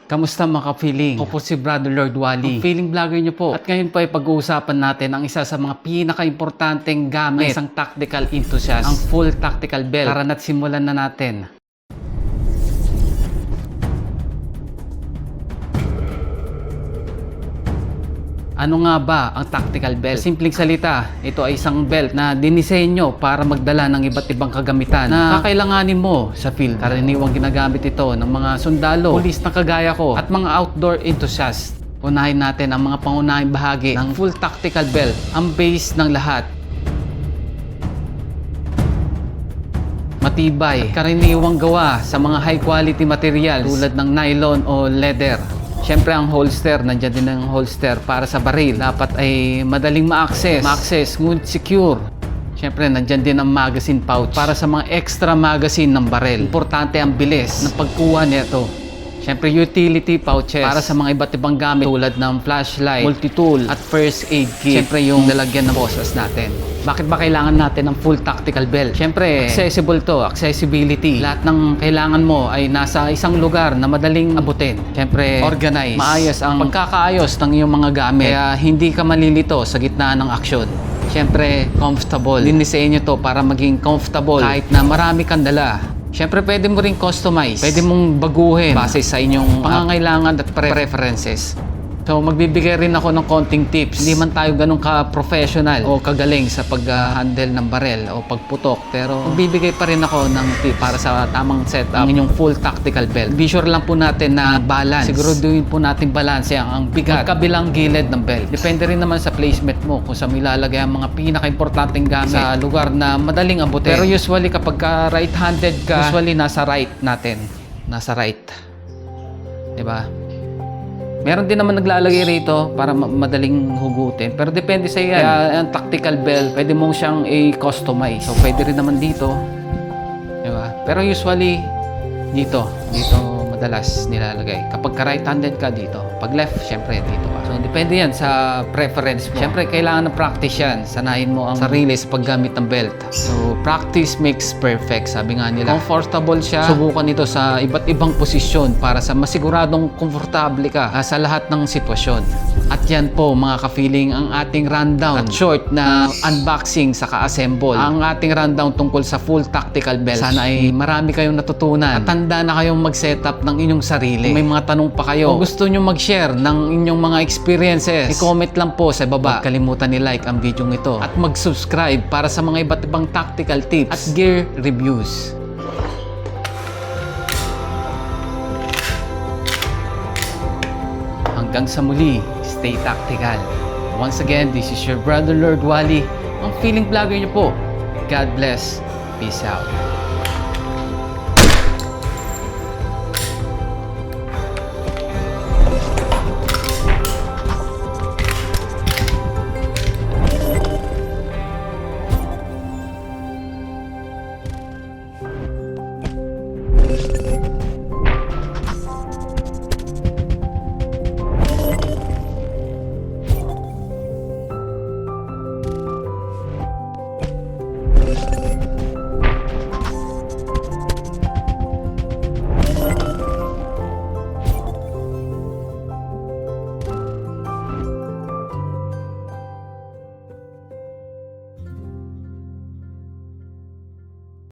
Kamusta mga ka-feeling? Ako po si Brother Lord Wally, ang feeling vlogger niyo po. At ngayon po ay pag-uusapan natin ang isa sa mga pinaka-importanteng gamit ng isang tactical enthusiast, ang full tactical belt. Tara na't simulan na natin. Ano nga ba ang tactical belt? Sa simpleng salita, ito ay isang belt na dinisenyo para magdala ng iba't ibang kagamitan na kakailanganin mo sa field. Karaniwang ginagamit ito ng mga sundalo, pulis na kagaya ko, at mga outdoor enthusiasts. Unahin natin ang mga pangunahing bahagi ng full tactical belt, ang base ng lahat. Matibay, karaniwang gawa sa mga high quality materials tulad ng nylon o leather. Siyempre ang holster, nandiyan din ang holster para sa baril. Dapat ay madaling ma-access, ngunit secure. Siyempre nandiyan din ang magazine pouch para sa mga extra magazine ng baril. Importante ang bilis ng pagkuha nito. Siyempre utility pouches para sa mga iba't ibang gamit tulad ng flashlight, multi-tool at first aid kit. Siyempre yung lalagyan ng bosses natin. Bakit ba kailangan natin ng full tactical belt? Siyempre, accessible to, accessibility. Lahat ng kailangan mo ay nasa isang lugar na madaling abutin. Siyempre, organize. Maayos ang pagkakaayos ng iyong mga gamit. Kaya hindi ka malilito sa gitna ng aksyon. Siyempre, comfortable. Dinisenyo to para maging comfortable kahit na marami kang dala. Siyempre, pwede mo rin customize. Pwede mong baguhin base sa inyong pangangailangan at preferences. So, magbibigay rin ako ng konting tips. Hindi man tayo ganun ka-professional o kagaling sa pag-handle ng barel o pagputok. Pero, magbibigay pa rin ako ng tip para sa tamang setup ng inyong full tactical belt. Be sure lang po natin na balance. Siguraduhin po natin balance ang bigat, magkabilang gilid ng belt. Depende rin naman sa placement mo kung saan mo ilalagay ang mga pinaka-importanting gamit sa lugar na madaling abutin. Pero usually kapag right-handed ka, usually nasa right natin. Nasa right. Diba? Meron din naman naglalagay rito para madaling hugutin. Pero depende sa iyo. Kaya ang tactical belt, pwede mong siyang i-customize. So, pwede rin naman dito. Diba? Pero usually, dito madalas nilalagay. Kapag ka-right-handed ka dito, pag left, syempre dito ka. So, depende yan sa preference mo. Syempre, kailangan ng practice yan. Sanayin mo ang sarili sa paggamit ng belt. So, practice makes perfect. Sabi nga nila, comfortable siya. Subukan ito sa iba't ibang posisyon para sa masiguradong komportable ka sa lahat ng sitwasyon. At yan po, mga ka-feeling, ang ating rundown at short na unboxing saka assemble. Ang ating rundown tungkol sa full tactical belt. Sana ay marami kayong natutunan. At tanda na kayong mag-setup ng inyong sarili. Kung may mga tanong pa kayo, kung gusto nyo mag-share ng inyong mga experiences, i-comment lang po sa baba. Huwag kalimutan ni-like ang video ito at mag-subscribe para sa mga iba't ibang tactical tips at gear reviews. Hanggang sa muli, stay tactical. Once again, this is your Brother Lord Wally, ang feeling vlogger niyo po. God bless. Peace out.